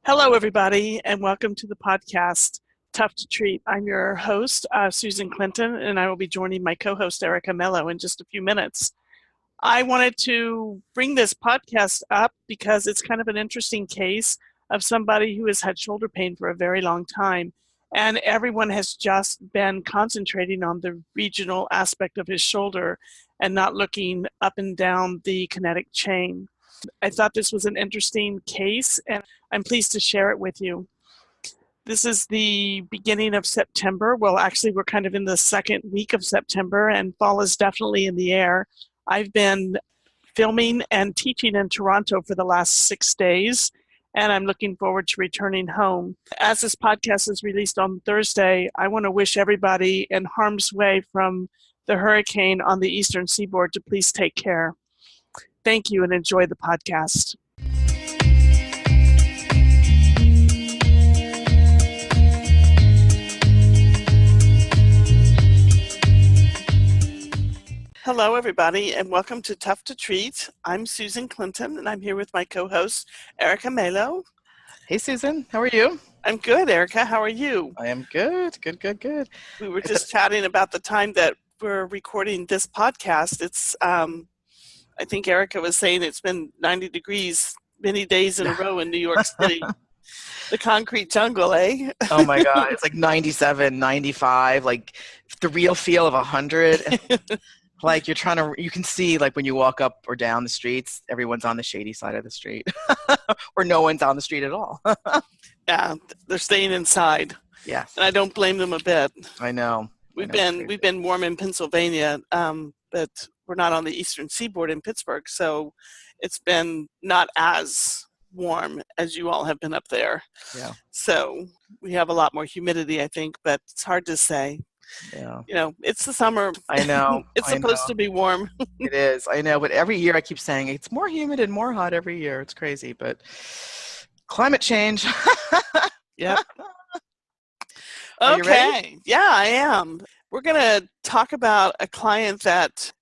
Hello, everybody, and welcome to the podcast, Tough to Treat. I'm your host, Susan Clinton, and I will be joining my co-host, Erica Mello, in just a few minutes. I wanted to bring this podcast up because it's kind of an interesting case of somebody who has had shoulder pain for a very long time, and everyone has just been concentrating on the regional aspect of his shoulder and not looking up and down the kinetic chain. I thought this was an interesting case, and I'm pleased to share it with you. This is the beginning of September. Well, actually, we're kind of in the second week of September, and fall is definitely in the air. I've been filming and teaching in Toronto for the last 6 days, and I'm looking forward to returning home. As this podcast is released on Thursday, I want to wish everybody in harm's way from the hurricane on the eastern seaboard to please take care. Thank you and enjoy the podcast. Hello, everybody, and welcome to Tough to Treat. I'm Susan Clinton, and I'm here with my co-host, Erica Mello. Hey, Susan. How are you? I'm good, Erica. How are you? I am good. Good. We were just chatting about the time that we're recording this podcast. It's, I think Erica was saying it's been 90 degrees many days in a row in New York City. The concrete jungle, eh? Oh, my God. It's like 97, 95, like the real feel of 100. Like you can see like when you walk up or down the streets, everyone's on the shady side of the street or no one's on the street at all. Yeah, they're staying inside. Yes. And I don't blame them a bit. I know. We've been warm in Pennsylvania, but we're not on the eastern seaboard in Pittsburgh, so it's been not as warm as you all have been up there. Yeah. So we have a lot more humidity, I think, but it's hard to say. Yeah. You know, it's the summer. I know. It's supposed to be warm. It is. I know. But every year I keep saying it's more humid and more hot every year. It's crazy. But climate change. Yep. Are you ready? Yeah, I am. We're going to talk about a client that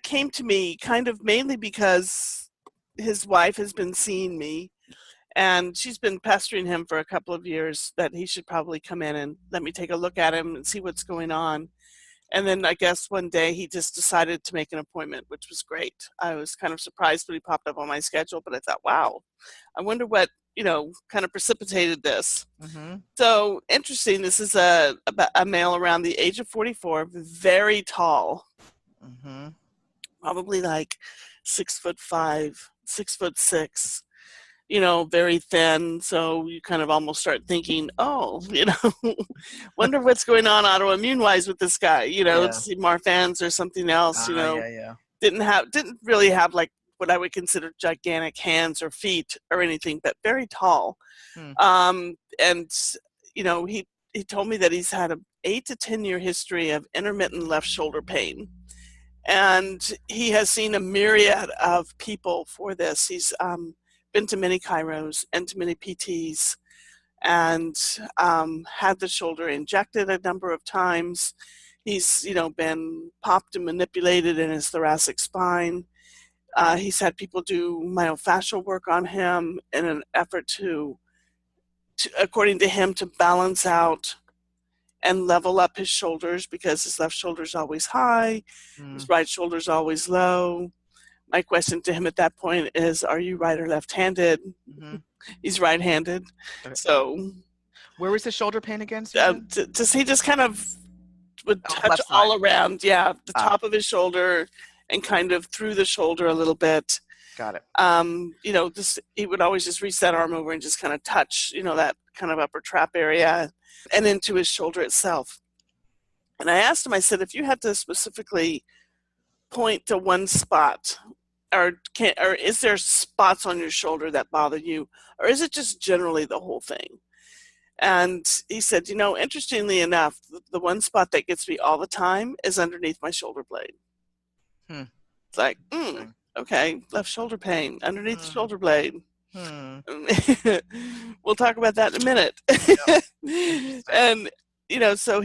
came to me kind of mainly because his wife has been seeing me. And she's been pestering him for a couple of years that he should probably come in and let me take a look at him and see what's going on. And then I guess one day he just decided to make an appointment, which was great. I was kind of surprised when he popped up on my schedule, but I thought, wow, I wonder what, kind of precipitated this. Mm-hmm. So interesting. This is a male around the age of 44, very tall, Mm-hmm. probably like 6'5", 6'6". Very thin, so you kind of almost start thinking, wonder what's going on autoimmune-wise with this guy, it's Marfan's or something else, Yeah. Didn't really have like what I would consider gigantic hands or feet or anything, but very tall. And, he told me that he's had an 8 to 10 year history of intermittent left shoulder pain. And he has seen a myriad of people for this. He's been to many chiros and to many PTs and had the shoulder injected a number of times. He's, been popped and manipulated in his thoracic spine. He's had people do myofascial work on him in an effort to, according to him, to balance out and level up his shoulders because his left shoulder is always high, his right shoulder is always low. My question to him at that point is, are you right or left-handed? Mm-hmm. He's right-handed. So where was the shoulder pain again? He just kind of would touch left all side. Around, the top of his shoulder and kind of through the shoulder a little bit. Got it. He would always just reach that arm over and just kind of touch, that kind of upper trap area and into his shoulder itself. And I asked him, I said, if you had to specifically point to one spot, or is there spots on your shoulder that bother you, or is it just generally the whole thing? And he said, interestingly enough, the one spot that gets me all the time is underneath my shoulder blade. It's like, okay, left shoulder pain, underneath the shoulder blade. We'll talk about that in a minute. Yeah. And, so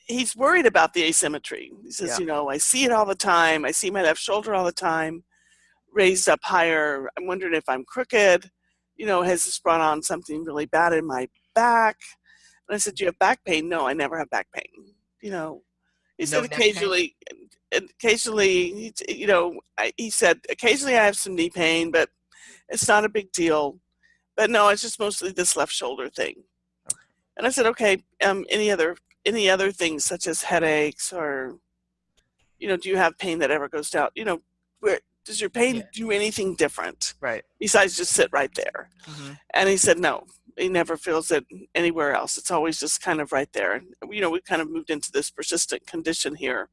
he's worried about the asymmetry. He says, I see it all the time. I see my left shoulder all the time, raised up higher. I'm wondering if I'm crooked. has this brought on something really bad in my back? And I said, do you have back pain? No, I never have back pain. He No said neck pain? occasionally, he said, occasionally I have some knee pain, but it's not a big deal. But no, it's just mostly this left shoulder thing. Okay. And I said, okay, any other things such as headaches or, do you have pain that ever goes down? Where does your pain Yeah. do anything different Right. besides just sit right there? Mm-hmm. And he said, no, he never feels it anywhere else. It's always just kind of right there. We kind of moved into this persistent condition here,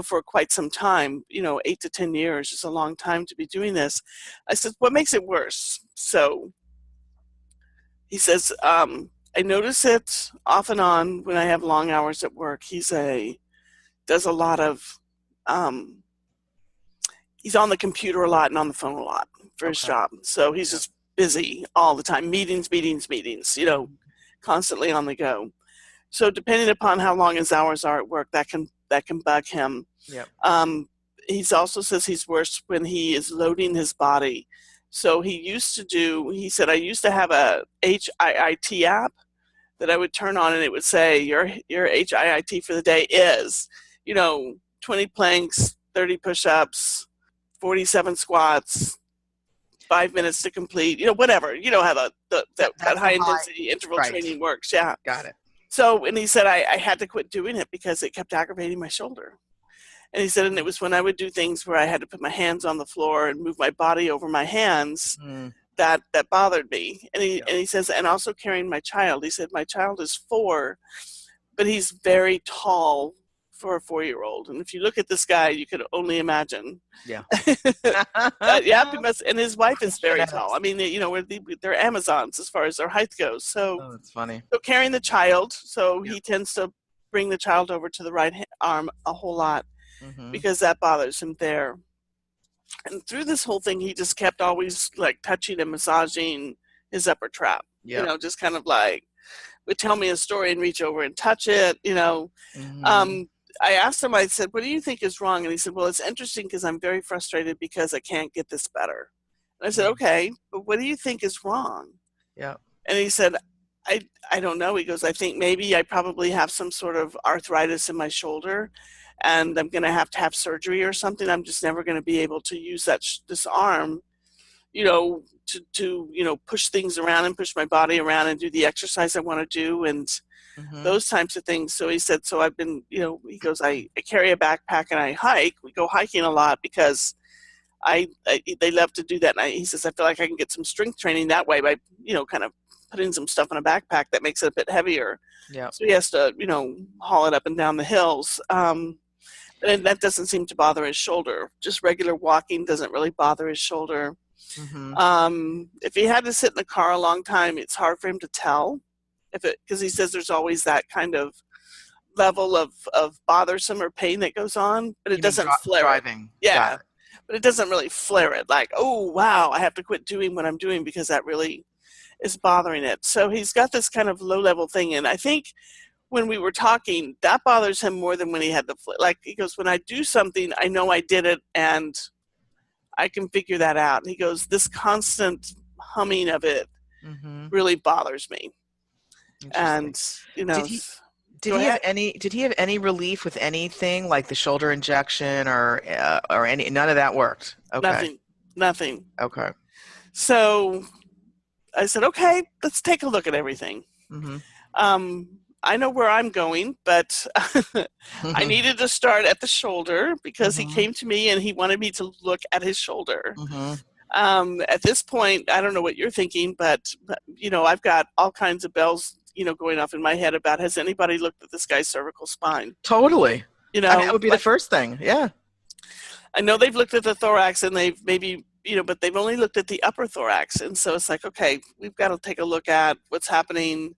for quite some time. 8 to 10 years is a long time to be doing this. I said, what makes it worse? So he says, I notice it off and on when I have long hours at work. Does a lot of, he's on the computer a lot and on the phone a lot for his Okay. job. So he's just busy all the time, meetings, constantly on the go. So depending upon how long his hours are at work, that can bug him. Yep. He's also says he's worse when he is loading his body. So he said, I used to have a HIIT app that I would turn on and it would say, your HIIT for the day is, 20 planks, 30 push-ups, 47 squats, 5 minutes to complete, whatever. You know how that high intensity interval training works. Yeah. Got it. So, and he said, I had to quit doing it because it kept aggravating my shoulder. And he said, and it was when I would do things where I had to put my hands on the floor and move my body over my hands that bothered me. And he says, and also carrying my child. He said, my child is 4, but he's very tall for a 4-year-old. And if you look at this guy, you could only imagine. Yeah. He must. And his wife is very tall. I mean, they're Amazons as far as their height goes. So that's funny. So carrying the child, he tends to bring the child over to the right arm a whole lot because that bothers him there. And through this whole thing, he just kept always like touching and massaging his upper trap. Just kind of like would tell me a story and reach over and touch it. I asked him, I said, what do you think is wrong? And he said, well, it's interesting because I'm very frustrated because I can't get this better. And I said, okay, but what do you think is wrong? Yeah. And he said, I don't know. He goes, I think maybe I probably have some sort of arthritis in my shoulder and I'm going to have surgery or something. I'm just never going to be able to use this arm, to push things around and push my body around and do the exercise I want to do and those types of things. So he said, so I've been, he goes, I carry a backpack and I hike. We go hiking a lot because they love to do that. And he says, I feel like I can get some strength training that way by, kind of putting some stuff in a backpack that makes it a bit heavier. Yeah. So he has to, haul it up and down the hills. And that doesn't seem to bother his shoulder. Just regular walking doesn't really bother his shoulder. If he had to sit in the car a long time, it's hard for him to tell because he says there's always that kind of level of bothersome or pain that goes on, but it doesn't flare driving. it. Yeah. But it doesn't really flare it like, oh, wow, I have to quit doing what I'm doing because that really is bothering it. So he's got this kind of low-level thing. And I think when we were talking, that bothers him more than when he had like, he goes, when I do something, I know I did it and I can figure that out. And he goes, this constant humming of it really bothers me. And, did he have any relief with anything like the shoulder injection or none of that worked? Okay. Nothing. Okay. So I said, okay, let's take a look at everything. I know where I'm going, but I needed to start at the shoulder because he came to me and he wanted me to look at his shoulder. At this point, I don't know what you're thinking, but I've got all kinds of bells going off in my head about, has anybody looked at this guy's cervical spine? Totally. I mean, that would be the first thing. Yeah. I know they've looked at the thorax and they've maybe, but they've only looked at the upper thorax. And so it's like, okay, we've got to take a look at what's happening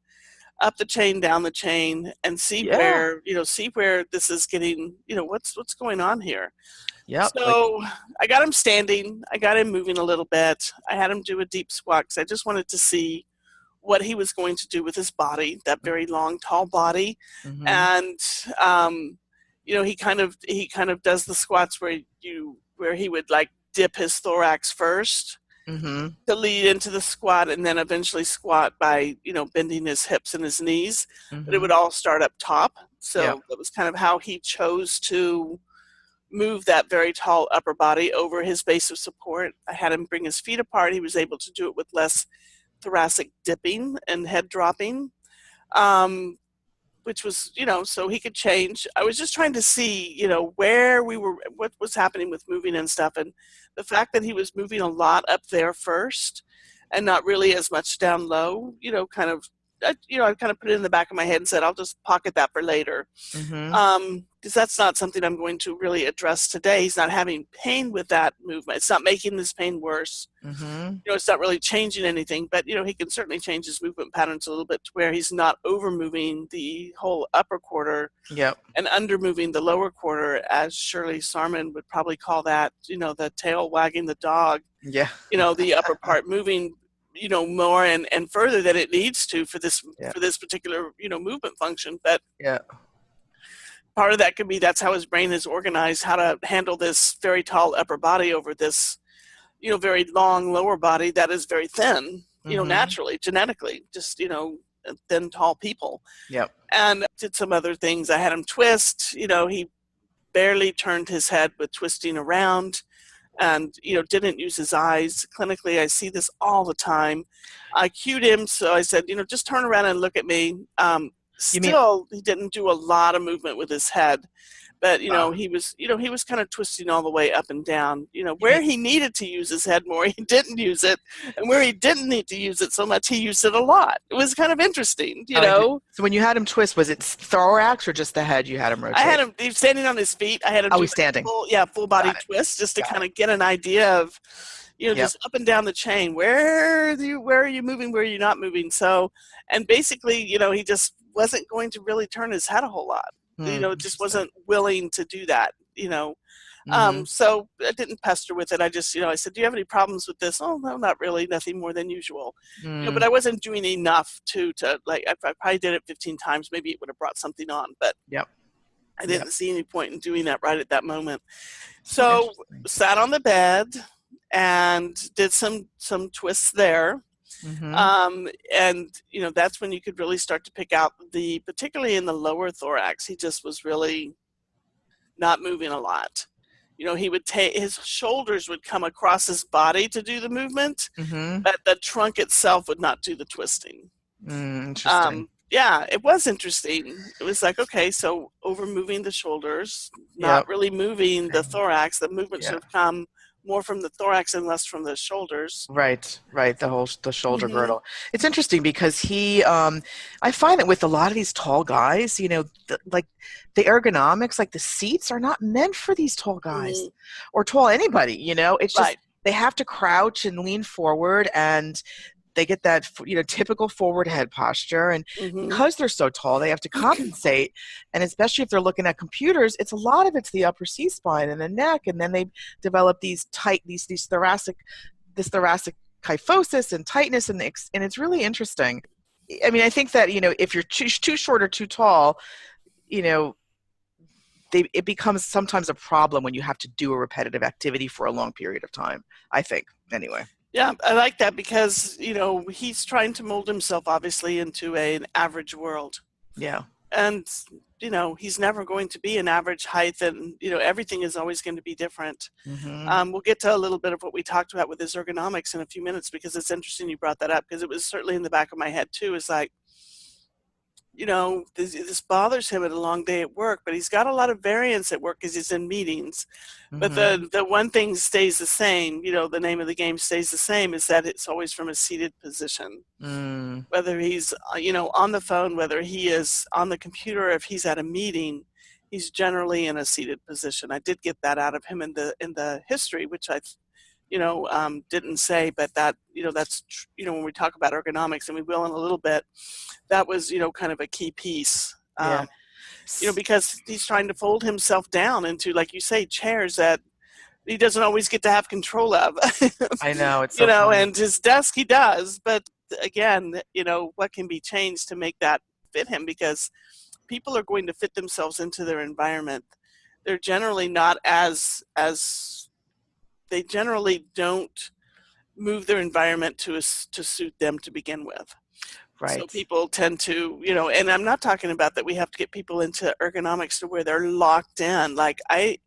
up the chain, down the chain, and see where this is getting, what's going on here. Yeah. So I got him standing. I got him moving a little bit. I had him do a deep squat because I just wanted to see what he was going to do with his body, that very long, tall body. And, he kind of does the squats where he would like dip his thorax first Mm-hmm. to lead into the squat, and then eventually squat by, bending his hips and his knees. But it Mm-hmm. would all start up top. Yeah. So that was kind of how he chose to move that very tall upper body over his base of support. I had him bring his feet apart. He was able to do it with less thoracic dipping and head dropping. Which was, so he could change. I was just trying to see, where we were, what was happening with moving and stuff. And the fact that he was moving a lot up there first and not really as much down low, I kind of put it in the back of my head and said, I'll just pocket that for later. Mm-hmm. Because that's not something I'm going to really address today. He's not having pain with that movement. It's not making this pain worse. Mm-hmm. It's not really changing anything, but he can certainly change his movement patterns a little bit to where he's not over moving the whole upper quarter Yep. and under moving the lower quarter, as Shirley Sarman would probably call that, the tail wagging the dog, Yeah. The upper part moving, more and further than it needs to for this Yeah. particular, movement function. But Yeah. part of that could be that's how his brain is organized, how to handle this very tall upper body over this, very long lower body that is very thin, Mm-hmm. naturally, genetically, just, thin, tall people. Yep. And did some other things. I had him twist, he barely turned his head with twisting around and, didn't use his eyes. Clinically, I see this all the time. I cued him, so I said, just turn around and look at me. Still, he didn't do a lot of movement with his head. But he was kind of twisting all the way up and down. Where he needed to use his head more, he didn't use it, and where he didn't need to use it so much, he used it a lot. It was kind of interesting, So when you had him twist, was it thorax or just the head you had him rotate? I had him. He was standing on his feet. I had him. He's standing. Full body twist, just to kind of get an idea of, just up and down the chain. Where are you moving? Where are you not moving? So, and basically, he just wasn't going to really turn his head a whole lot. Just wasn't willing to do that, Mm-hmm. So I didn't pester with it. I just, I said, do you have any problems with this? Oh, no, not really. Nothing more than usual. But I wasn't doing enough to like, if I probably did it 15 times, maybe it would have brought something on, but I didn't see any point in doing that right at that moment. So sat on the bed and did some twists there. Mm-hmm. And that's when you could really start to pick out particularly in the lower thorax, he just was really not moving a lot. He would his shoulders would come across his body to do the movement, Mm-hmm. but the trunk itself would not do the twisting. Interesting. Yeah, it was interesting. It was like, okay, so over moving the shoulders, not really moving the thorax. The movement should have come more from the thorax and less from the shoulders. Right. The shoulder girdle. It's interesting because I find that with a lot of these tall guys, like the ergonomics, like the seats are not meant for these tall guys or tall anybody, it's just, they have to crouch and lean forward and they get that, typical forward head posture. And because they're so tall, they have to compensate. And especially if they're looking at computers, it's the upper C-spine and the neck. And then they develop these thoracic kyphosis and tightness. And it's really interesting. I mean, I think that, if you're too short or too tall, it becomes sometimes a problem when you have to do a repetitive activity for a long period of time, I think, anyway. Yeah, I like that because, he's trying to mold himself, obviously, into an average world. Yeah. And, he's never going to be an average height and, everything is always going to be different. We'll get to a little bit of what we talked about with his ergonomics in a few minutes because it's interesting you brought that up because it was certainly in the back of my head, too. It's like, this bothers him at a long day at work, but he's got a lot of variance at work because he's in meetings. But the one thing stays the same, the name of the game stays the same, is that it's always from a seated position. Whether he's, on the phone, whether he is on the computer, if he's at a meeting, he's generally in a seated position. I did get that out of him in the history, which I didn't say, but that, that's, when we talk about ergonomics, and we will in a little bit, that was, kind of a key piece, because he's trying to fold himself down into, like you say, chairs that he doesn't always get to have control of. I know. It's so funny. And his desk he does, but again, what can be changed to make that fit him, because people are going to fit themselves into their environment. They're generally not they generally don't move their environment to suit them to begin with. So Right. people tend to, and I'm not talking about that we have to get people into ergonomics to where they're locked in. Like I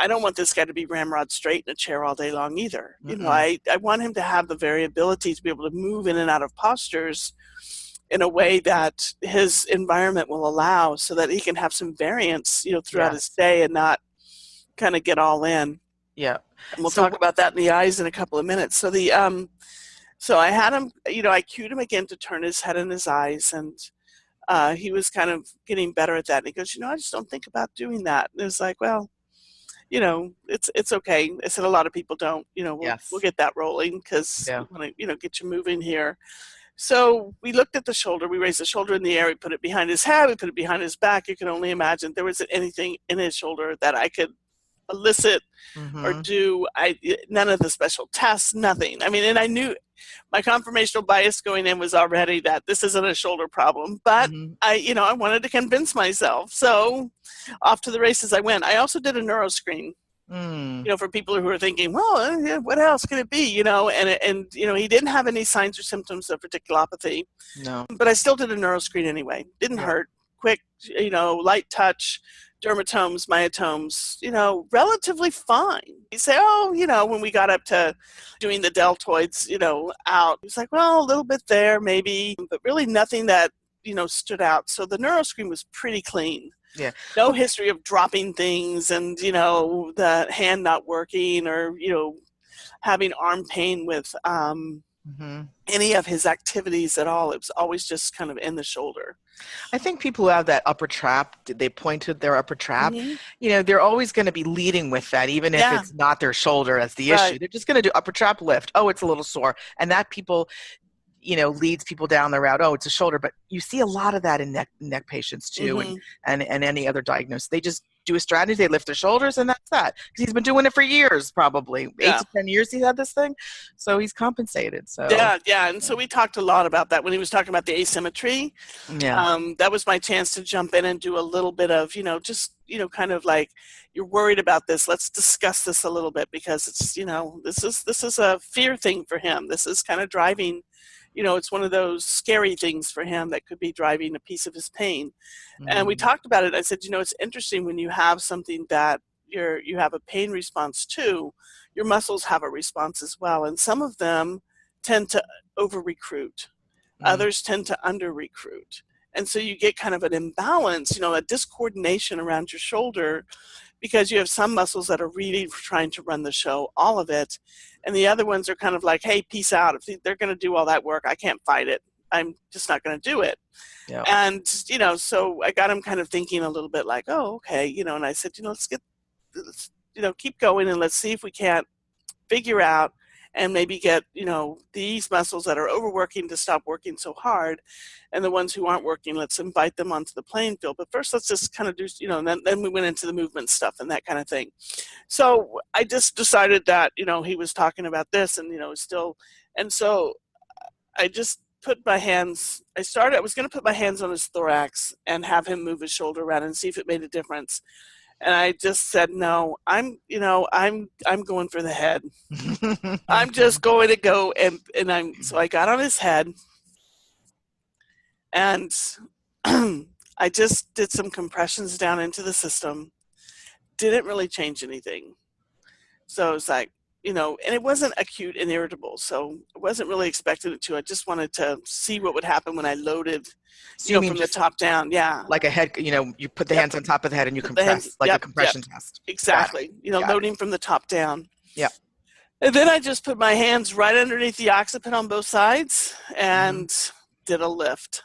don't want this guy to be ramrod straight in a chair all day long either. Mm-mm. I want him to have the variability to be able to move in and out of postures in a way that his environment will allow, so that he can have some variance, throughout his Yes. day and not kind of get all in. Yeah. And we'll So talk about that in the eyes in a couple of minutes. So I had him, I cued him again to turn his head and his eyes, and he was kind of getting better at that. And he goes, I just don't think about doing that. And it was like, well, it's okay. I said a lot of people don't. We'll yes. get that rolling, because Yeah. we want to, get you moving here. So we looked at the shoulder. We raised the shoulder in the air. We put it behind his head. We put it behind his back. You can only imagine there wasn't anything in his shoulder that I could elicit or Mm-hmm. do. None of the special tests, nothing. I mean, and I knew my confirmational bias going in was already that this isn't a shoulder problem, but Mm-hmm. I wanted to convince myself. So off to the races I went. I also did a neuro screen, Mm. for people who are thinking, well, what else could it be, and he didn't have any signs or symptoms of radiculopathy, No. but I still did a neuro screen anyway. Didn't Yeah. hurt. Quick, light touch, dermatomes, myotomes, relatively fine. You say, oh, when we got up to doing the deltoids, out, he's like, well, a little bit there, maybe, but really nothing that, stood out. So the neuro screen was pretty clean. Yeah. No Well, history of dropping things and, the hand not working, or, having arm pain with mm-hmm. any of his activities at all. It was always just kind of in the shoulder. I think people who have that upper trap, they point to their upper trap, Mm-hmm. they're always going to be leading with that, even if Yeah, it's not their shoulder as the issue. right. They're just going to do upper trap lift. Oh, it's a little sore. And that people, leads people down the route. Oh, it's a shoulder. But you see a lot of that in neck patients too, Mm-hmm. and any other diagnosis. They just do a strategy. They lift their shoulders, and that's that. Because he's been doing it for years, probably eight Yeah. to 10 years. He's had this thing, so he's compensated. So Yeah. And so we talked a lot about that when he was talking about the asymmetry. yeah. That was my chance to jump in and do a little bit of, just, kind of like, you're worried about this. Let's discuss this a little bit, because it's, this is a fear thing for him. This is kind of driving, it's one of those scary things for him that could be driving a piece of his pain. And we Mm-hmm. talked about it. I said, it's interesting when you have something that you have a pain response to, your muscles have a response as well. And some of them tend to over recruit. Others tend to under recruit. And so you get kind of an imbalance, a discoordination around your shoulder, because you have some muscles that are really trying to run the show, all of it. And the other ones are kind of like, hey, peace out. If they're going to do all that work, I can't fight it. I'm just not going to do it. Yeah. And, so I got him kind of thinking a little bit like, oh, okay. And I said, let's keep going, and let's see if we can't figure out and maybe get, these muscles that are overworking to stop working so hard, and the ones who aren't working, let's invite them onto the playing field. But first, let's just kind of do, and then we went into the movement stuff and that kind of thing. So I just decided that, he was talking about this, and, still, and so I just put my hands, I was going to put my hands on his thorax and have him move his shoulder around and see if it made a difference. And I just said, no, I'm going for the head. I'm just going to go, so I got on his head, and I just did some compressions down into the system. Didn't really change anything. So it's like, and it wasn't acute and irritable, so I wasn't really expecting it to. I just wanted to see what would happen when I loaded, So you mean from the just top down. Yeah. like a head, you put the Yep. hands on top of the head and you Put the hands, compress, like a yep, compression test. exactly. Got it. Loading from the top down. Yeah. And then I just put my hands right underneath the occiput on both sides and did a lift.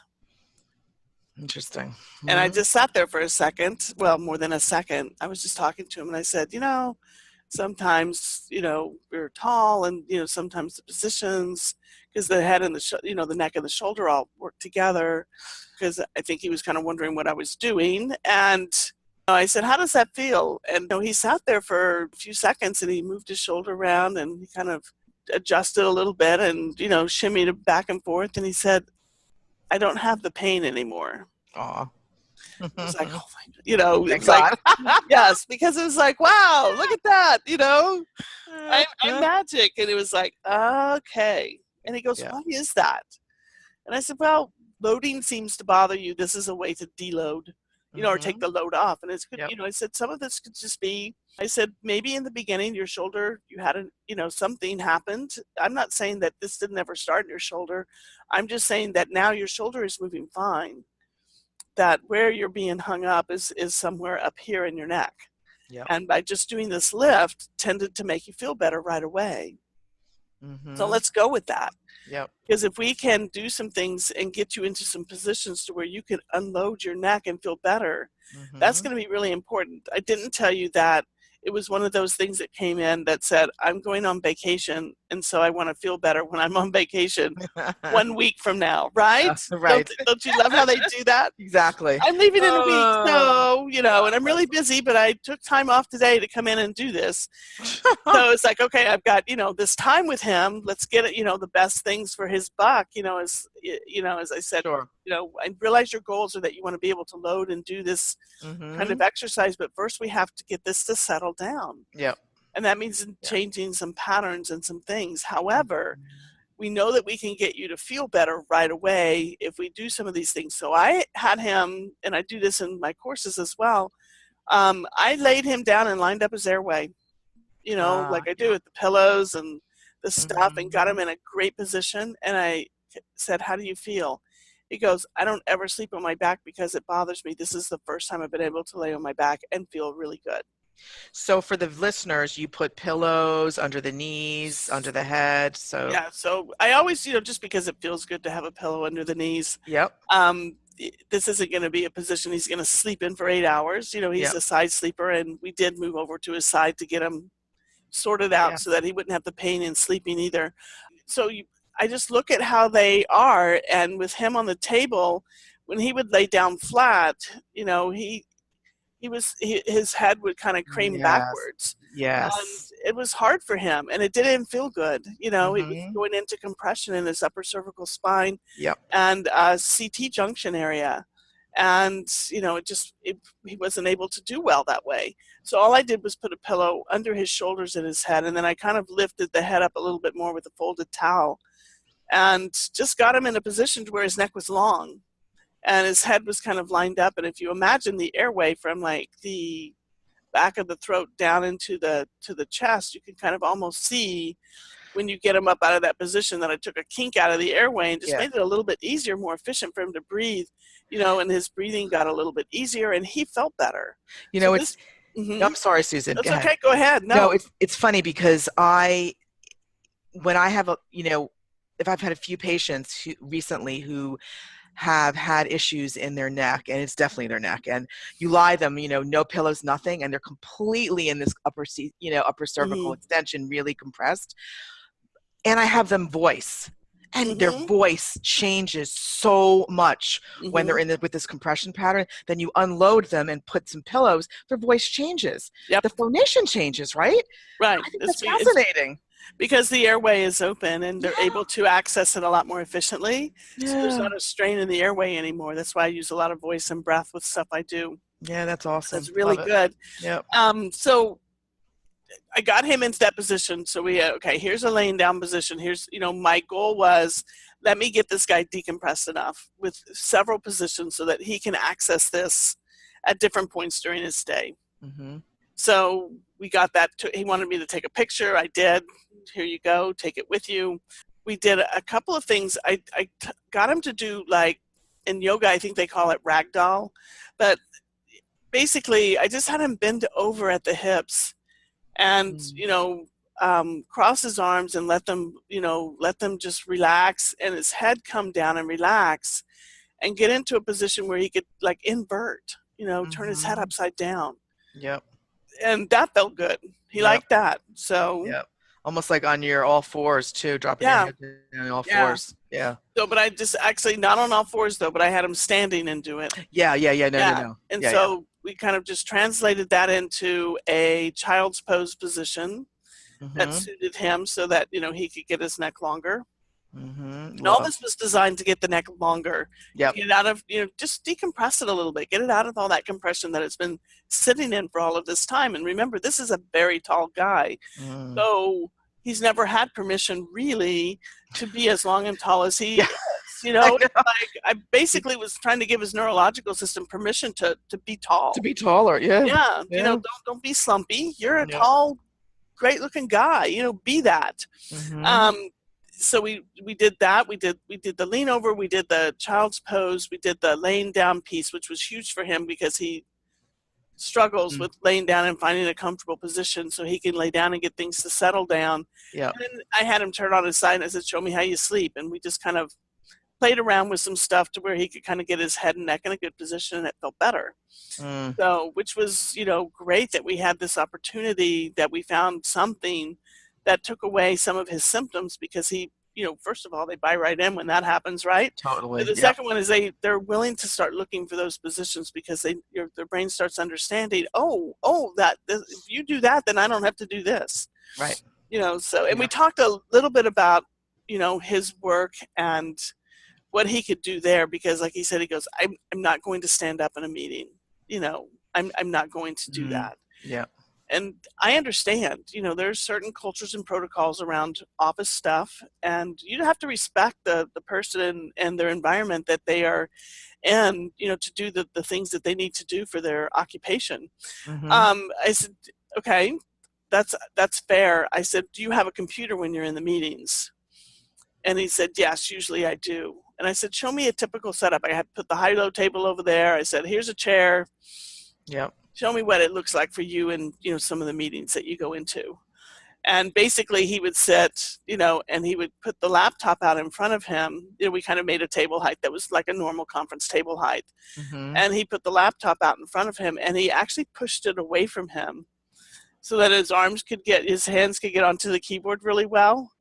Interesting. And I just sat there for a second, well, more than a second. I was just talking to him, and I said, sometimes, we're tall, and, sometimes the positions, because the head and the neck and the shoulder all work together, because I think he was kind of wondering what I was doing. And I said, how does that feel? And he sat there for a few seconds, and he moved his shoulder around, and he kind of adjusted a little bit and, shimmied it back and forth. And he said, I don't have the pain anymore. Aw. It was like, oh my, you know, it Thank was like, God. yes, because it was like, wow, look at that, you know, I'm magic. And it was like, okay. And he goes, Yeah. why is that? And I said, well, loading seems to bother you. This is a way to deload, you know, or take Mm-hmm. the load off. And it's good, Yep. you know, I said, some of this could just be, I said, maybe in the beginning, your shoulder, you had a, you know, something happened. I'm not saying that this didn't ever start in your shoulder. I'm just saying that now your shoulder is moving fine, that where you're being hung up is somewhere up here in your neck. Yep. And by just doing this lift tended to make you feel better right away. So Mm-hmm. let's go with that. Yep. Because if we can do some things and get you into some positions to where you can unload your neck and feel better, that's Mm-hmm. going to be really important. I didn't tell you that it was one of those things that came in that said, I'm going on vacation, and so I want to feel better when I'm on vacation 1 week from now, right? Right. Don't you love how they do that? Exactly. I'm leaving in a week, Oh. so, you know, and I'm really busy, but I took time off today to come in and do this. So it's like, okay, I've got, you know, this time with him. Let's get it, you know, the best things for his buck, you know, as I said, Sure. you know, I realize your goals are that you want to be able to load and do this kind Mm-hmm. of exercise, but first we have to get this to settle down. Yep. And that means Yep. changing some patterns and some things. However, we know that we can get you to feel better right away if we do some of these things. So I had him, and I do this in my courses as well. I laid him down and lined up his airway, you know, like I do Yeah. with the pillows and the stuff, and got Mm-hmm. him in a great position. And I said, how do you feel? He goes, I don't ever sleep on my back because it bothers me. This is the first time I've been able to lay on my back and feel really good. So for the listeners, you put pillows under the knees, under the head. So Yeah, so I always, you know, just because it feels good to have a pillow under the knees. yep. This isn't going to be a position he's going to sleep in for 8 hours. You know, he's Yep. a side sleeper, and we did move over to his side to get him sorted out Yeah. so that he wouldn't have the pain in sleeping either. So I just look at how they are, and with him on the table, when he would lay down flat, you know, his head would kind of crane Yes. backwards, and Yes. it was hard for him, and it didn't feel good. You know, it was Mm-hmm. going into compression in his upper cervical spine Yep. and CT junction area, and you know, he wasn't able to do well that way. So all I did was put a pillow under his shoulders and his head, and then I kind of lifted the head up a little bit more with a folded towel, and just got him in a position to where his neck was long and his head was kind of lined up. And if you imagine the airway from like the back of the throat down into the chest, you can kind of almost see when you get him up out of that position that I took a kink out of the airway and just Yeah. made it a little bit easier, more efficient for him to breathe, you know, and his breathing got a little bit easier and he felt better. You So know, this, I'm sorry, Susan. that's Go ahead. okay. Go ahead. No, No. it's funny because when I have if I've had a few patients recently who have had issues in their neck, and it's definitely their neck, and you lie them, no pillows, nothing, and they're completely in this upper cervical extension, really compressed, and I have them voice, and their voice changes so much when they're with this compression pattern. Then you unload them and put some pillows, their voice changes. Yep. The phonation changes, right? Right. I think that's fascinating. Because the airway is open and they're able to access it a lot more efficiently. Yeah. So there's not a strain in the airway anymore. That's why I use a lot of voice and breath with stuff I do. Yeah, that's awesome. That's really good. Yep. So I got him into that position. So here's a laying down position. Here's, my goal was, let me get this guy decompressed enough with several positions so that he can access this at different points during his stay. Mm-hmm. So we got that. He wanted me to take a picture. I did. Here you go. Take it with you. We did a couple of things. I got him to do, like, in yoga, I think they call it ragdoll. But basically, I just had him bend over at the hips and, cross his arms and let them just relax, and his head come down and relax and get into a position where he could, like, invert, turn his head upside down. Yep. And that felt good. He liked that. So yep. Almost like on your all fours too, dropping your head down on all fours. Yeah. So, but I just actually not on all fours though, but I had him standing and do it. Yeah. No. And so we kind of just translated that into a child's pose position that suited him so that, he could get his neck longer. And all Well, this was designed to get the neck longer, to yep. get it out of, just decompress it a little bit, get it out of all that compression that it's been sitting in for all of this time. And remember, this is a very tall guy. Mm. So he's never had permission really to be as long and tall as he Yeah, is. I It's know. like I basically was trying to give his neurological system permission to be To tall. be taller. Yeah. Yeah, Yeah. don't be slumpy. You're a Yeah. tall, great looking guy. Be that. Mm-hmm. Um, so we did that. We did the lean over. We did the child's pose. We did the laying down piece, which was huge for him because he struggles Mm. with laying down and finding a comfortable position so he can lay down and get things to settle down. Yeah. And then I had him turn on his side and I said, "Show me how you sleep." And we just kind of played around with some stuff to where he could kind of get his head and neck in a good position, and it felt better. Mm. So, which was, great that we had this opportunity, that we found something that took away some of his symptoms, because he, first of all, they buy right in when that happens, right? But Totally. the Yep. second one is they're willing to start looking for those positions because their brain starts understanding, if you do that, then I don't have to do this. Right. So, and we Yeah. talked a little bit about, his work and what he could do there, because like he said, he goes, I'm not going to stand up in a meeting. I'm not going to do Mm. that. Yeah. And I understand, there's certain cultures and protocols around office stuff, and you have to respect the person and their environment that they are in, to do the things that they need to do for their occupation. Mm-hmm. I said, okay, that's fair. I said, do you have a computer when you're in the meetings? And he said, yes, usually I do. And I said, show me a typical setup. I had put the high-low table over there. I said, here's a chair. Yep. Show me what it looks like for you in, some of the meetings that you go into. And basically he would sit, and he would put the laptop out in front of him. We kind of made a table height that was like a normal conference table height. Mm-hmm. And he put the laptop out in front of him, and he actually pushed it away from him so that his hands could get onto the keyboard really well.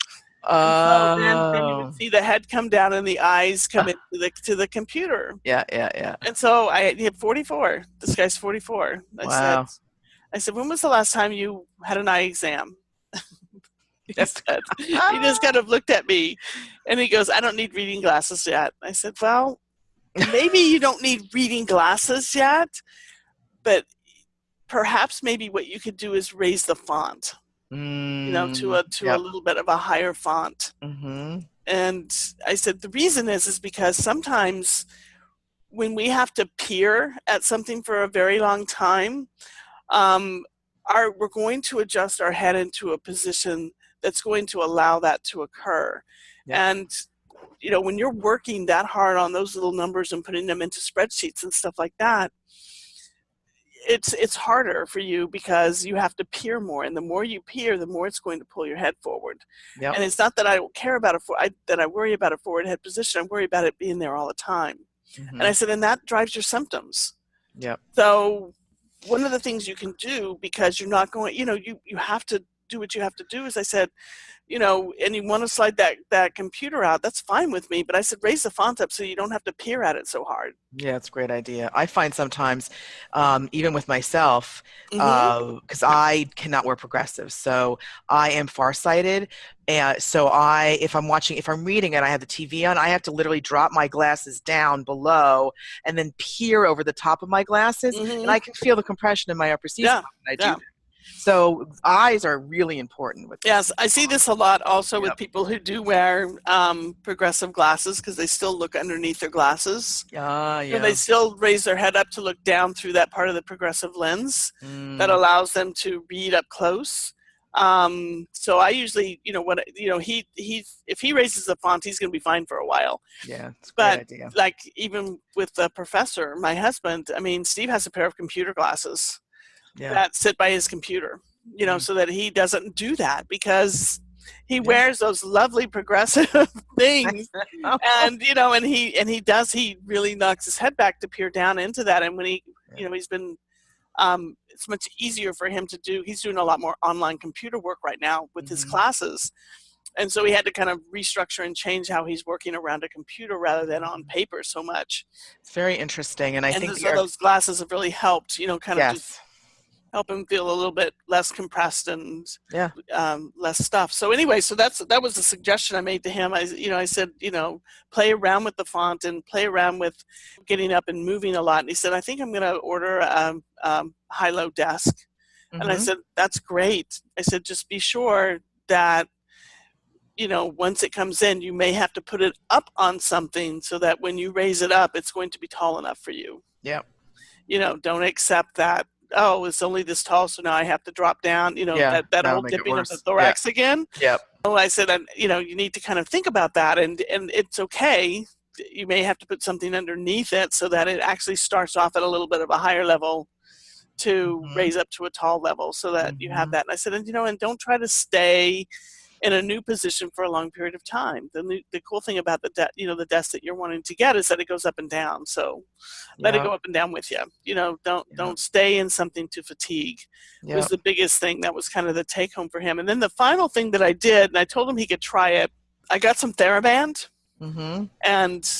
And so then you would Oh. see the head come down and the eyes come into the computer. Yeah. Yeah. Yeah. And so he had 44. This guy's 44. Wow. I said, when was the last time you had an eye exam? He just kind of looked at me, and he goes, I don't need reading glasses yet. I said, well, maybe you don't need reading glasses yet, but perhaps maybe what you could do is raise the font. To a little bit of a higher font. Mm-hmm. And I said, the reason is because sometimes when we have to peer at something for a very long time, we're going to adjust our head into a position that's going to allow that to occur. Yep. And, when you're working that hard on those little numbers and putting them into spreadsheets and stuff like that, it's harder for you because you have to peer more, and the more you peer, the more it's going to pull your head forward. Yep. And it's not that I don't care about that I worry about a forward head position. I worry about it being there all the time. Mm-hmm. And I said, and that drives your symptoms. Yep. So one of the things you can do, because you're not going, you have to do what you have to do, is I said, and you want to slide that computer out, that's fine with me. But I said, raise the font up so you don't have to peer at it so hard. Yeah, it's a great idea. I find sometimes, even with myself, Mm-hmm. because I cannot wear progressives, so I am farsighted. And so if I'm reading and I have the TV on, I have to literally drop my glasses down below and then peer over the top of my glasses, Mm-hmm. and I can feel the compression in my upper C spine when I do Yeah. that. So eyes are really important with this. Yes, I see this a lot also Yep. with people who do wear progressive glasses, because they still look underneath their glasses. Yeah. They still raise their head up to look down through that part of the progressive lens that allows them to read up close. So I usually, if he raises the font, he's going to be fine for a while. Yeah, it's a But great idea. like even with the professor, my husband, Steve has a pair of computer glasses that sit by his computer, so that he doesn't do that, because he wears those lovely progressive things, and he really knocks his head back to peer down into that. And when he's been, it's much easier for him to do. He's doing a lot more online computer work right now with his classes. And so he had to kind of restructure and change how he's working around a computer rather than on paper so much. It's very interesting. And I think those glasses have really helped, kind of just help him feel a little bit less compressed and Yeah. less stuff. So anyway, so that was the suggestion I made to him. I said, play around with the font and play around with getting up and moving a lot. And he said, I think I'm going to order a high-low desk. And I Mm-hmm. said, that's great. I said, just be sure that, once it comes in, you may have to put it up on something so that when you raise it up, it's going to be tall enough for you. Yep. Don't accept that, oh, it's only this tall, so now I have to drop down, Yeah. that That'll old make it dipping of the worse. Yeah. thorax again. Yep. So I said, you need to kind of think about that, and it's okay. You may have to put something underneath it so that it actually starts off at a little bit of a higher level to Mm-hmm. raise up to a tall level so that you have Mm-hmm. that. And I said, and don't try to stay in a new position for a long period of time. The cool thing about the desk that you're wanting to get is that it goes up and down. So let it Yeah. go up and down with you. Don't Yeah. stay in something to fatigue. Yeah. Was the biggest thing. That was kind of the take home for him. And then the final thing that I did, and I told him he could try it. I got some TheraBand, Mm-hmm. and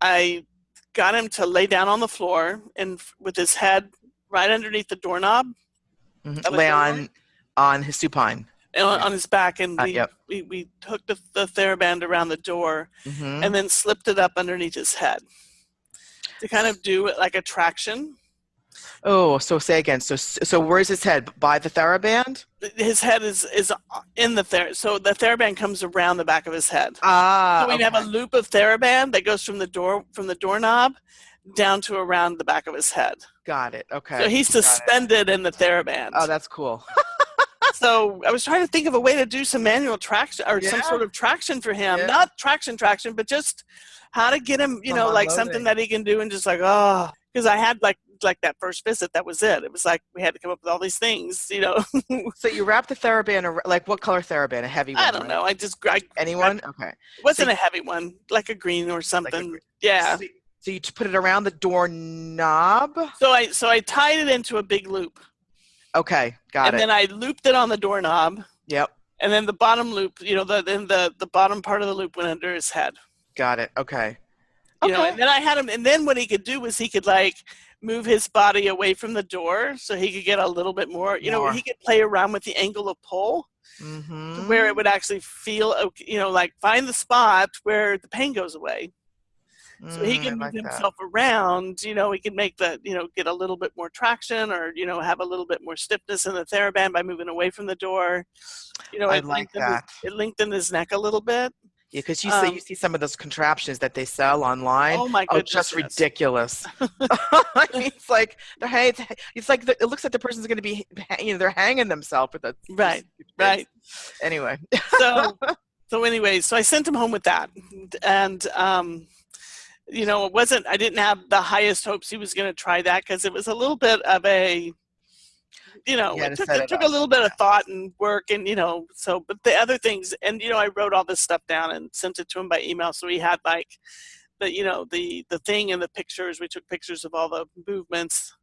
I got him to lay down on the floor and with his head right underneath the doorknob Mm-hmm. of a Lay door on his supine. and Yeah. on his back, and Yep. we hooked the TheraBand around the door Mm-hmm. and then slipped it up underneath his head to kind of do it like a traction. Oh, so say again. So where's his head? By the TheraBand? His head is in so the TheraBand comes around the back of his head. Ah, So we'd have a okay. loop of TheraBand that goes from the doorknob down to around the back of his head. Got it. Okay. So he's suspended in the TheraBand. Oh, that's cool. So I was trying to think of a way to do some manual traction or some Yeah. sort of traction for him. Yeah. Not traction, but just how to get him, Some like something unloading. that he can do and just like, because I had like that first visit, that was it. It was like we had to come up with all these things. So you wrap the TheraBand, like what color TheraBand? A heavy one? I don't know. Anyone? Okay. It wasn't a heavy one, like a green or something. Yeah. So you put it around the doorknob? So I tied it into a big loop. Okay, got it. And then I looped it on the doorknob. Yep. And then the bottom loop, the bottom part of the loop went under his head. Got it. Okay. And then I had him, and then what he could do was he could like move his body away from the door so he could get a little bit more, he could play around with the angle of pull Mm-hmm. to where it would actually feel, like find the spot where the pain goes away. So he can move himself around, he can make get a little bit more traction or, have a little bit more stiffness in the TheraBand by moving away from the door. I like that. It lengthened his neck a little bit. Yeah, because you see some of those contraptions that they sell online. Oh my goodness! Just ridiculous. It's like it looks like the person's going to be, they're hanging themselves with a right. Anyway, so I sent him home with that, and I didn't have the highest hopes he was going to try that because it was a little bit of a. It took a little bit of thought and work, and but the other things, and I wrote all this stuff down and sent it to him by email, so he had like the thing and the pictures. We took pictures of all the movements,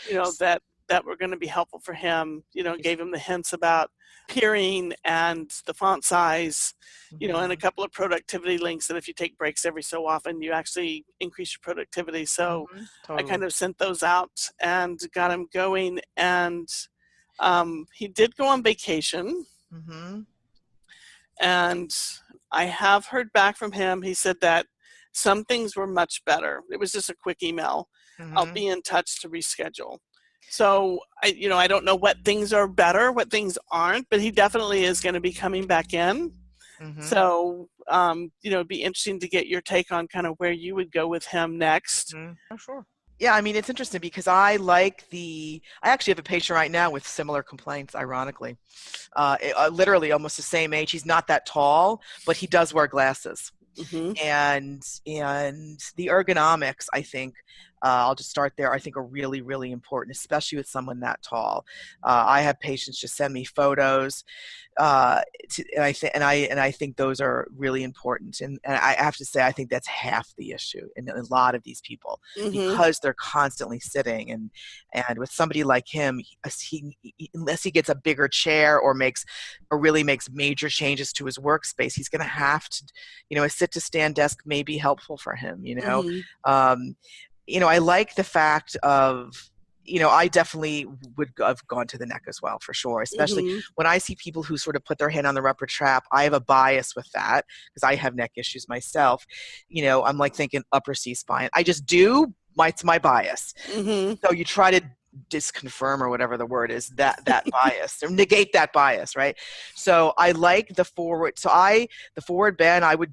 that were going to be helpful for him. Gave him the hints about peering and the font size, and a couple of productivity links that if you take breaks every so often, you actually increase your productivity. So totally. I kind of sent those out and got him going, and he did go on vacation. Mm-hmm. And I have heard back from him. He said that some things were much better. It was just a quick email. Mm-hmm. I'll be in touch to reschedule. So I don't know what things are better, what things aren't, but he definitely is going to be coming back in. Mm-hmm. So, it'd be interesting to get your take on kind of where you would go with him next. Mm-hmm. Oh, sure. Yeah, I mean, it's interesting because I actually have a patient right now with similar complaints, ironically. Literally almost the same age. He's not that tall, but he does wear glasses. Mm-hmm. And the ergonomics, I think, I'll just start there, I think are really, really important, especially with someone that tall. I have patients just send me photos, and I think those are really important. And I have to say, I think that's half the issue in a lot of these people, mm-hmm. because they're constantly sitting. And with somebody like him, unless he gets a bigger chair or really makes major changes to his workspace, he's going to have to, a sit to stand desk may be helpful for him, Mm-hmm. I like the fact of, I definitely would have gone to the neck as well, for sure. Especially Mm-hmm. when I see people who sort of put their hand on the rubber trap. I have a bias with that because I have neck issues myself. I'm like thinking upper C spine. I just do. It's my bias. Mm-hmm. So you try to disconfirm or whatever the word is that bias or negate that bias, right? So I like the forward. The forward bend. I would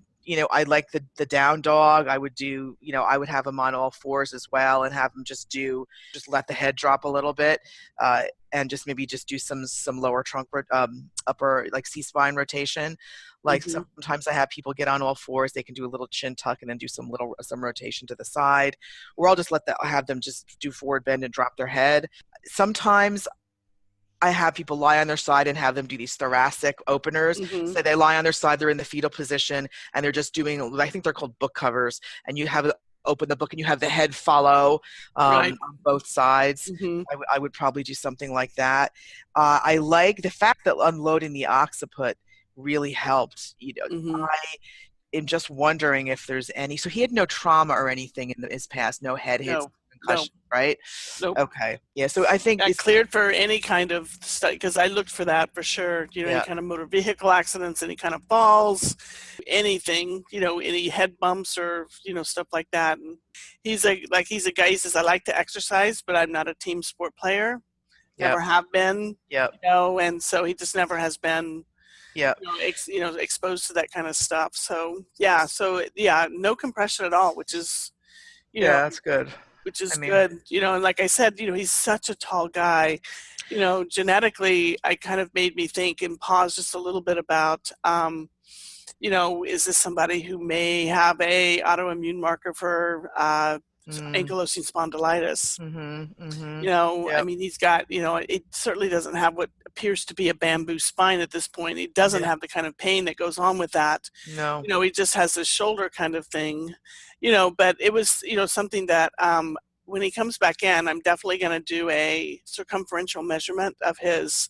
I like the down dog. I would do, I would have them on all fours as well and have them just let the head drop a little bit, and just maybe just do some lower trunk, upper like C-spine rotation. Like Mm-hmm. sometimes I have people get on all fours. They can do a little chin tuck and then do some rotation to the side, or I'll just have them just do forward bend and drop their head. Sometimes I have people lie on their side and have them do these thoracic openers. Mm-hmm. So they lie on their side, they're in the fetal position, and they're just doing, I think they're called book covers, and you have open the book and you have the head follow Right. on both sides. Mm-hmm. I would probably do something like that. I like the fact that unloading the occiput really helped. Mm-hmm. I am just wondering if there's any. So he had no trauma or anything in his past, no head hits, No. No. concussion, right? Nope. Okay, yeah. So I think Got cleared for any kind of study because I looked for that for sure. Any yeah, kind of motor vehicle accidents, any kind of falls, anything. Any head bumps or stuff like that. And he's a guy. He says I like to exercise, but I'm not a team sport player. yeah, Never have been. yeah, And so he just never has been. yeah. Exposed to that kind of stuff. So yeah, no compression at all, which is you know Yeah, that's good. I mean, good. And like I said, he's such a tall guy. Genetically, I kind of made me think and pause just a little bit about, is this somebody who may have a autoimmune marker for ankylosing spondylitis? I yep, mean, he's got, it certainly doesn't have what appears to be a bamboo spine at this point. He doesn't yeah, have the kind of pain that goes on with that. no, He just has this shoulder kind of thing, but it was, something that when he comes back in, I'm definitely going to do a circumferential measurement of his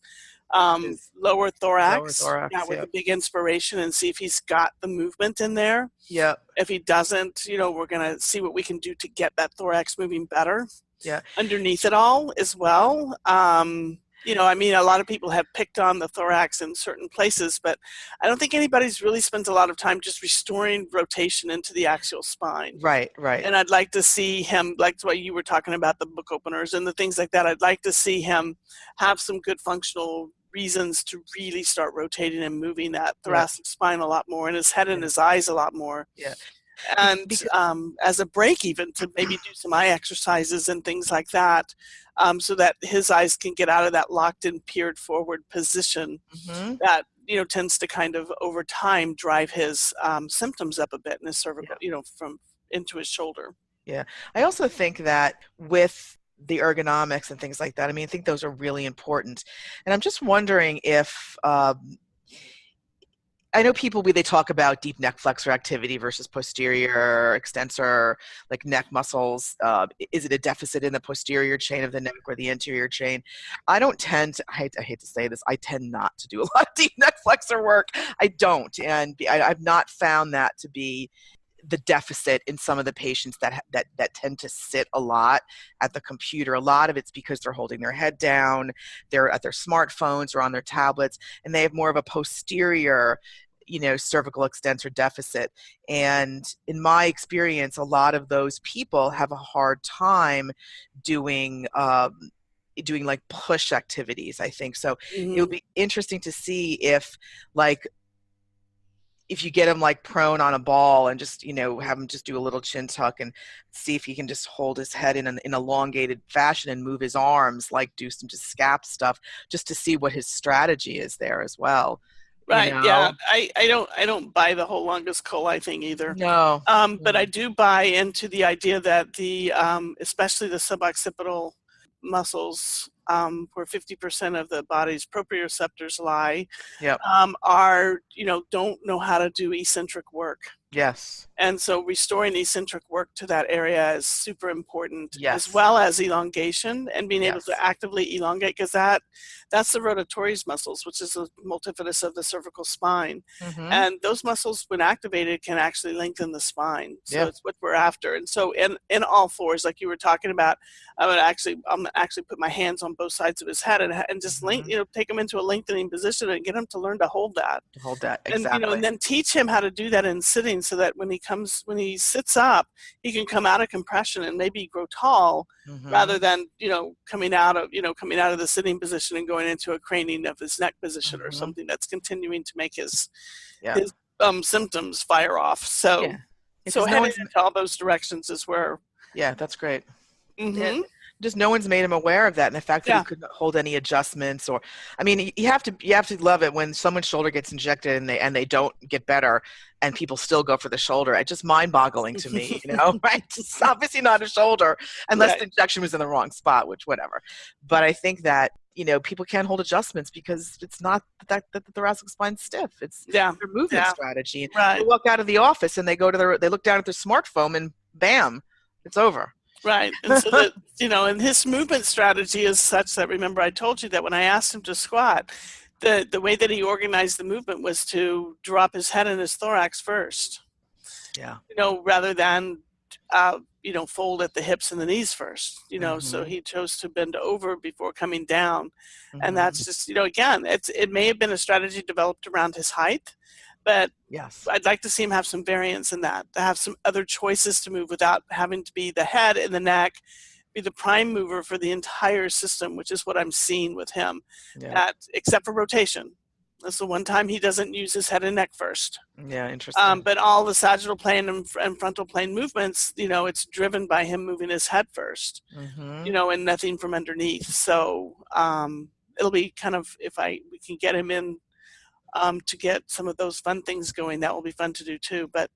his lower lower thorax, thorax, with yep, a big inspiration and see if he's got the movement in there. yep, If he doesn't, we're going to see what we can do to get that thorax moving better yeah, underneath it all as well. I mean, a lot of people have picked on the thorax in certain places, but I don't think anybody's really spent a lot of time just restoring rotation into the axial spine. right, right, And I'd like to see him, like what you were talking about, the book openers and the things like that. I'd like to see him have some good functional reasons to really start rotating and moving that yeah, thoracic spine a lot more and his head and yeah, his eyes a lot more. yeah, And because, as a break, even to maybe do some eye exercises and things like that, so that his eyes can get out of that locked in, peered forward position hmm that tends to kind of over time drive his symptoms up a bit in his cervical, yeah, from into his shoulder. yeah. I also think that with the ergonomics and things like that, I mean, I think those are really important, and I'm just wondering if I know people they talk about deep neck flexor activity versus posterior extensor, like neck muscles. Is it a deficit in the posterior chain of the neck or the anterior chain? I don't tend to, I hate to say this, I tend not to do a lot of deep neck flexor work. I don't. And I've not found that to be the deficit in some of the patients that tend to sit a lot at the computer. A lot of it's because they're holding their head down, they're at their smartphones or on their tablets, and they have more of a posterior cervical extensor deficit. And in my experience, a lot of those people have a hard time doing doing like push activities, I think. So it would Mm-hmm. be interesting to see if you get him like prone on a ball and just have him just do a little chin tuck and see if he can just hold his head in an elongated fashion and move his arms, like do some just scap stuff, just to see what his strategy is there as well. you Right. Yeah. know I don't buy the whole longus coli thing either. no, But I no. do buy into the idea that the especially the suboccipital muscles, where 50% of the body's proprioceptors lie, Yep. are don't know how to do eccentric work. Yes. And so restoring eccentric work to that area is super important, as Yes. well as elongation and being able Yes. to actively elongate, because that's the rotatories muscles, which is the multifidus of the cervical spine. Mm-hmm. And those muscles, when activated, can actually lengthen the spine. So Yeah. it's what we're after. And so in all fours, like you were talking about, I'm gonna actually put my hands on both sides of his head and just Mm-hmm. take him into a lengthening position and get him to learn to hold that. Hold that. And Exactly. and then teach him how to do that in sitting, so that when he sits up, he can come out of compression and maybe grow tall, Mm-hmm. rather than coming out of the sitting position and going into a craning of his neck position or Mm-hmm. something that's continuing to make Yeah. his symptoms fire off. Yeah. So Because no heading one's. into all those directions is where. Yeah, that's great. And Mm-hmm. just no one's made him aware of that, and the fact that he Yeah. couldn't hold any adjustments, or I mean, you have to love it when someone's shoulder gets injected and they don't get better, and people still go for the shoulder. It's just mind-boggling to me, right? It's obviously not a shoulder unless Right. the injection was in the wrong spot, which whatever. But I think that people can't hold adjustments because it's not that the thoracic spine's stiff. It's Yeah. their movement Yeah. strategy. And they Right. walk out of the office and they look down at their smartphone and bam, it's over. Right. And so that, and his movement strategy is such that, remember, I told you that when I asked him to squat, the way that he organized the movement was to drop his head and his thorax first, Yeah. rather than, fold at the hips and the knees first, so Mhm. he chose to bend over before coming down. And Mhm. that's just, again, it may have been a strategy developed around his height, but Yes. I'd like to see him have some variance in that, to have some other choices to move without having to be the head and the neck, be the prime mover for the entire system, which is what I'm seeing with him. Yeah. That, except for rotation, that's the one time he doesn't use his head and neck first. Yeah. Interesting. But all the sagittal plane and frontal plane movements, it's driven by him moving his head first, Mhm. and nothing from underneath. So it'll be kind of, if we can get him in to get some of those fun things going, that will be fun to do too. But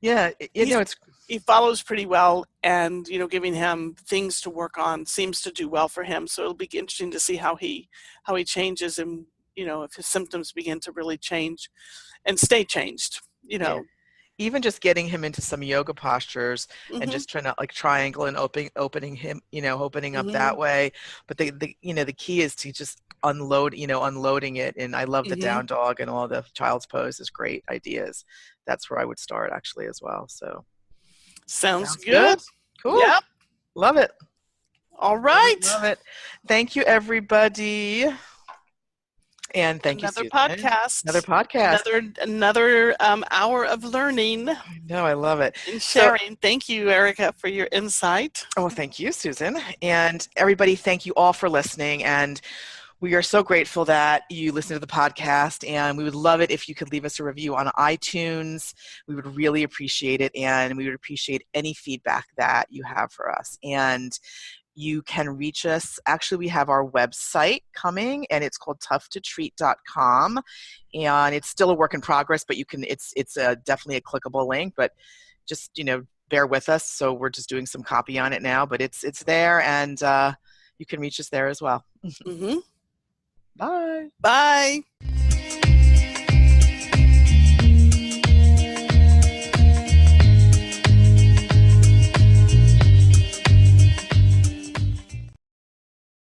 Yeah. It's he follows pretty well, and giving him things to work on seems to do well for him. So it'll be interesting to see how he changes, and if his symptoms begin to really change and stay changed. yeah. Even just getting him into some yoga postures and Mhm. just trying to like triangle and opening him, opening up that Mhm. way. But the key is to just unloading it. And I love the Mhm. down dog and all the child's pose is great ideas. That's where I would start actually as well. So Sounds sounds good. good. Cool. Yep. Love it. All Love it. right. Love it. Thank you, everybody. And thank you, Another Susan. Another podcast. podcast. Another hour of learning No, I love it. and So, sharing. Thank you, Erica, for your insight. oh, thank you, Susan. And everybody, thank you all for listening. And we are so grateful that you listen to the podcast. And we would love it if you could leave us a review on iTunes. We would really appreciate it. And we would appreciate any feedback that you have for us. And you can reach us. Actually, we have our website coming, and it's called toughtotreat.com. And it's still a work in progress, but it's definitely a clickable link. But just bear with us. So we're just doing some copy on it now, but it's there, and you can reach us there as well. Mm-hmm. Bye. Bye.